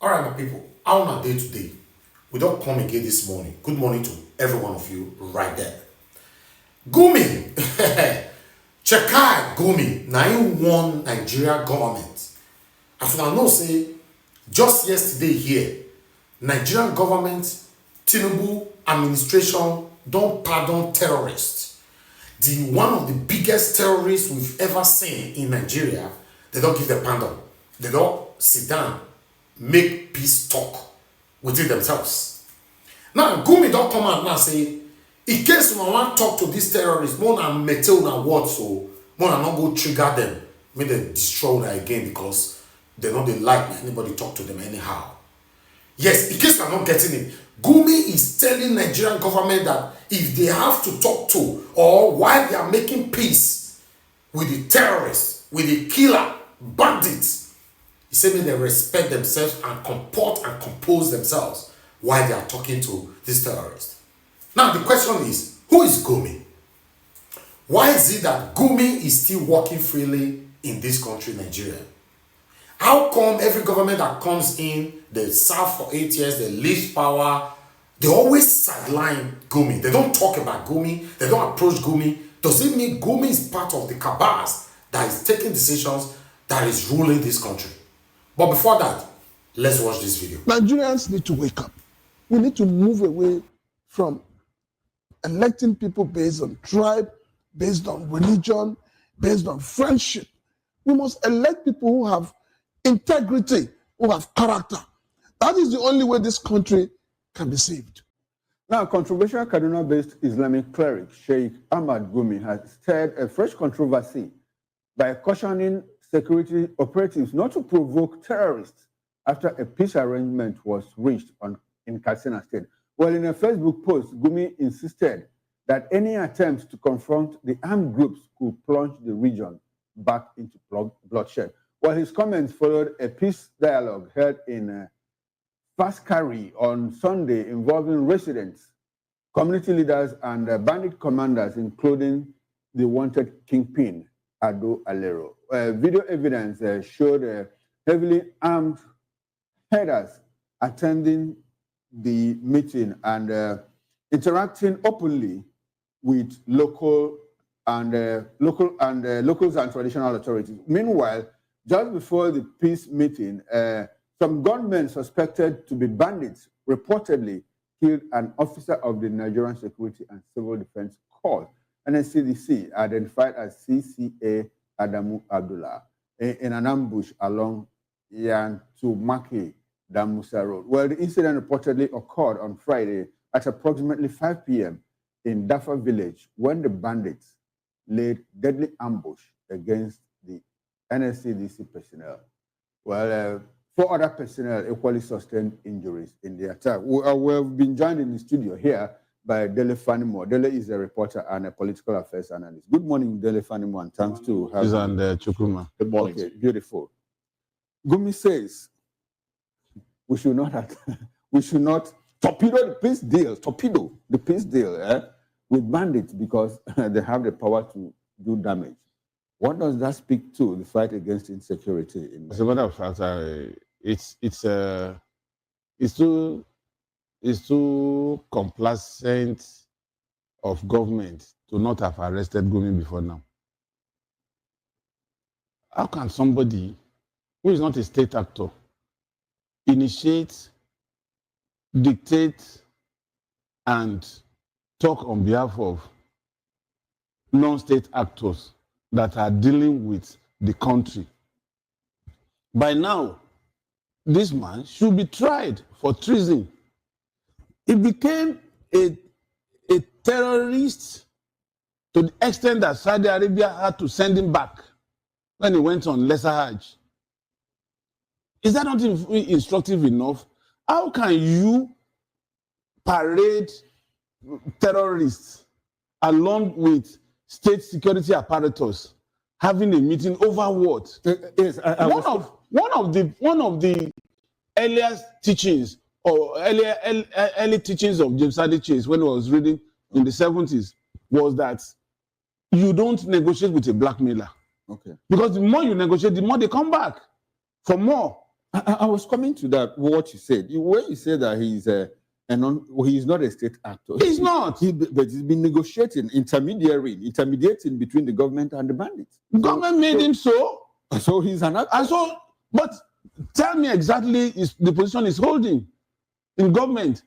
All right, my people, how on a day today? We don't come again this morning. Good morning to every one of you right there. Gumi, Chekai Gumi, now you won Nigeria government. As I know, say, just yesterday here, Nigerian government, Tinubu administration don't pardon terrorists. One of the biggest terrorists we've ever seen in Nigeria, they don't give the pardon. They don't sit down, make peace talk within themselves. Now, Gumi don't come out now say, in case you want to talk to these terrorists, more than metal than what, so more than not go trigger them, make them destroy them again because they know they like anybody talk to them anyhow. Yes, in case you're not getting it, Gumi is telling Nigerian government that if they have to talk to or while they are making peace with the terrorists, with the killer, bandits, he said may they respect themselves and comport and compose themselves while they are talking to these terrorists. Now the question is, who is Gumi? Why is it that Gumi is still working freely in this country, Nigeria? How come every government that comes in, they serve for 8 years, they leave power, they always sideline Gumi? They don't talk about Gumi, they don't approach Gumi. Does it mean Gumi is part of the cabals that is taking decisions, that is ruling this country? But before that, let's watch this video. Nigerians need to wake up. We need to move away from electing people based on tribe, based on religion, based on friendship. We must elect people who have integrity, who have character. That is the only way this country can be saved. Now, controversial Kaduna-based Islamic cleric Sheikh Ahmad Gumi has stirred a fresh controversy by cautioning security operatives not to provoke terrorists after a peace arrangement was reached in Katsina State. Well, in a Facebook post, Gumi insisted that any attempts to confront the armed groups could plunge the region back into bloodshed. Well, his comments followed a peace dialogue held in Faskari on Sunday involving residents, community leaders, and bandit commanders, including the wanted kingpin, Ado Alero. Video evidence showed heavily armed headers attending the meeting and interacting openly with locals and traditional authorities. Meanwhile, just before the peace meeting, some gunmen suspected to be bandits reportedly killed an officer of the Nigerian Security and Civil Defense Corps, NSCDC, identified as CCA Adamu Abdullah, in an ambush along Yantumaki Damusa Road. Well, the incident reportedly occurred on Friday at approximately 5 p.m. in Dafa village when the bandits laid deadly ambush against the NSCDC personnel. Well, 4 other personnel equally sustained injuries in the attack. We've been joined in the studio here by Dele Fanimo. Dele is a reporter and a political affairs analyst. Good morning, Dele Fanimo, and thanks to have you. And Chukwuma. Good morning. Okay, beautiful. Gumi says we should not torpedo the peace deal with bandits because they have the power to do damage. What does that speak to the fight against insecurity? As a matter of fact, it's too complacent of government to not have arrested Gumi before now. How can somebody who is not a state actor initiate, dictate, and talk on behalf of non-state actors that are dealing with the country? By now, this man should be tried for treason. He became a terrorist to the extent that Saudi Arabia had to send him back when he went on Lesser Hajj. Is that not instructive enough? How can you parade terrorists along with state security apparatus having a meeting over what? Yes, one of the earliest teachings or early teachings of James Sadi Chase when he was reading in the 70s was that you don't negotiate with a blackmailer. Okay. Because the more you negotiate, the more they come back for more. I was coming to that, what you said. When you say that he's not a state actor. He's not. But he's been negotiating, intermediating between the government and the bandits. Government made him so. So he's an actor. And so, but tell me exactly the position he's holding in government.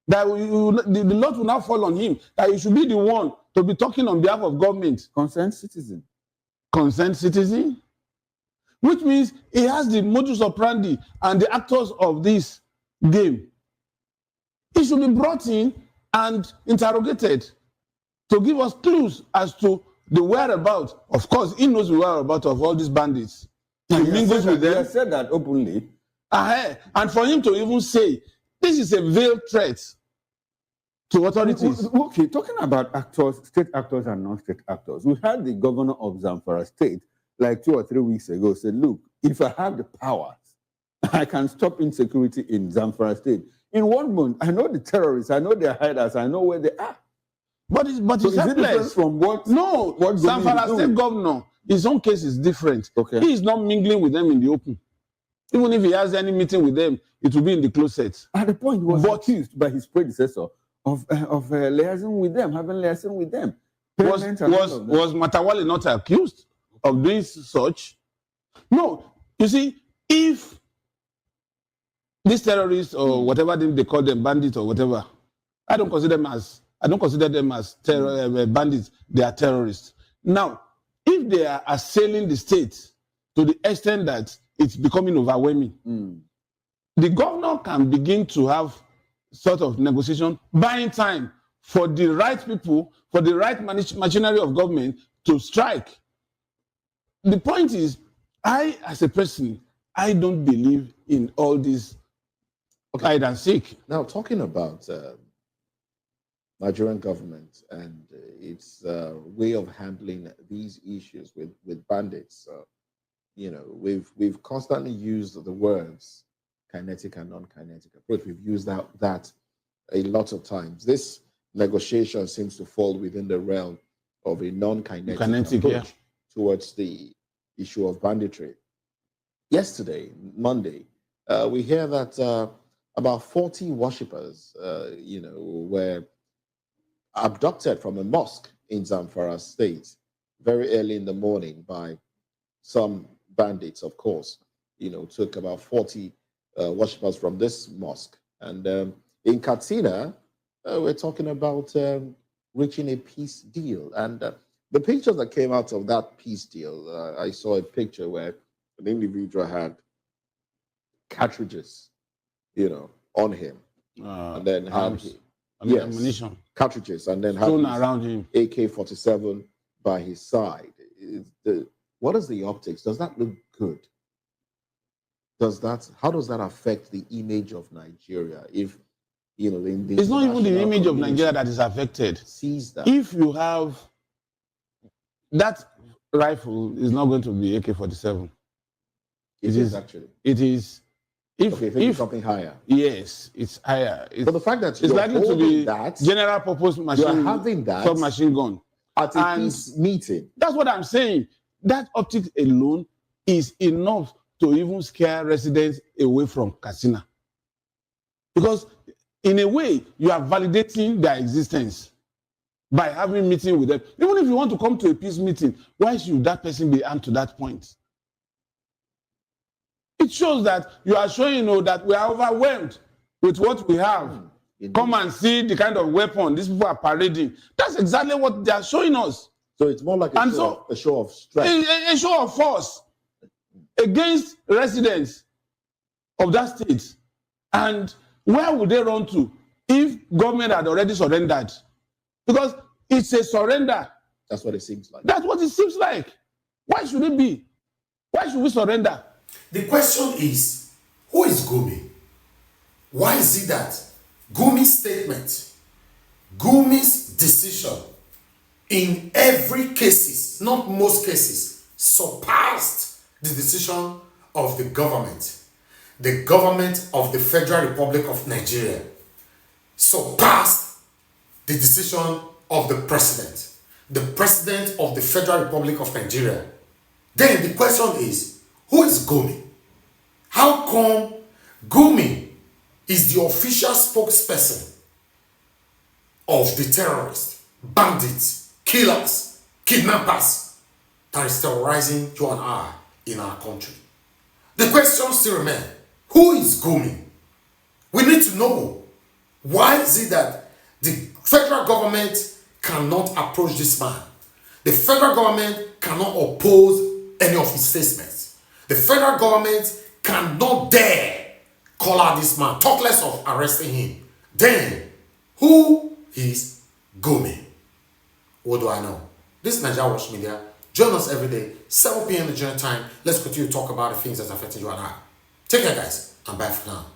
That the lot will now fall on him. That he should be the one to be talking on behalf of government. Concerned citizen. Concerned citizen? Which means he has the modus operandi and the actors of this game. He should be brought in and interrogated to give us clues as to the whereabouts. Of course, he knows the whereabouts of all these bandits. He mingles with them. He has said that openly. And for him to even say, this is a veiled threat to authorities. Okay, talking about actors, state actors and non-state actors, we had the governor of Zamfara State like 2 or 3 weeks ago said, look, if I have the powers, I can stop insecurity in Zamfara State. In 1 month, I know the terrorists, I know their hiders, I know where they are. But so is it different from what Zamfara State governor, his own case is different. Okay. He is not mingling with them in the open. Even if he has any meeting with them, it will be in the closet. At the point, he was accused by his predecessor of liaising with them, having liaison with them. Was Matawale not accused of doing such? No. You see, if these terrorists or whatever they call them, bandits or whatever, I don't consider them as bandits. They are terrorists. Now, if they are assailing the state to the extent that it's becoming overwhelming, the governor can begin to have sort of negotiation, buying time for the right people, for the right machinery of government to strike. The point is, I, as a person, I don't believe in all this hide and seek. Now, talking about Nigerian government and its way of handling these issues with bandits, we've constantly used the words kinetic and non-kinetic approach. We've used that a lot of times. This negotiation seems to fall within the realm of a non-kinetic approach towards the issue of banditry. Yesterday, Monday, we hear that about 40 worshippers, were abducted from a mosque in Zamfara State very early in the morning by some bandits, of course. Took about 40 worshippers from this mosque. And in Katsina, we're talking about reaching a peace deal. And the pictures that came out of that peace deal, I saw a picture where an individual had cartridges, on him. And then had ammunition. Cartridges, and then had around him. AK-47 by his side. What is the optics? Does that look good? How does that affect the image of Nigeria? If it's not even the image of Nigeria that is affected. Sees that. If you have that rifle, is not going to be AK-47. It is actually. It is. If something higher. Yes, it's higher. But the fact that it's likely to be that general purpose machine. You're having that submachine gun at a peace meeting. That's what I'm saying. That optics alone is enough to even scare residents away from Katsina. Because in a way, you are validating their existence by having a meeting with them. Even if you want to come to a peace meeting, why should that person be armed to that point? It shows that you are showing that we are overwhelmed with what we have. Come and see the kind of weapon these people are parading. That's exactly what they are showing us. So it's more like a show of strength. A show of force against residents of that state. And where would they run to if government had already surrendered? Because it's a surrender. That's what it seems like. That's what it seems like. Why should it be? Why should we surrender? The question is, who is Gumi? Why is it that Gumi's statement, Gumi's decision, in every cases, not most cases, surpassed the decision of the government of the Federal Republic of Nigeria, surpassed the decision of the president of the Federal Republic of Nigeria? Then the question is, who is Gumi? How come Gumi is the official spokesperson of the terrorists, bandits, killers, kidnappers that is terrorizing you and I in our country? The question still remains, who is Gumi? We need to know. Why is it that the federal government cannot approach this man? The federal government cannot oppose any of his statements. The federal government cannot dare call out this man, talk less of arresting him. Then, who is Gumi? What do I know? This is NAIJA Watch Media. Join us every day, 7 p.m. Nigerian time. Let's continue to talk about the things that's affecting you and I. Take care, guys, and bye for now.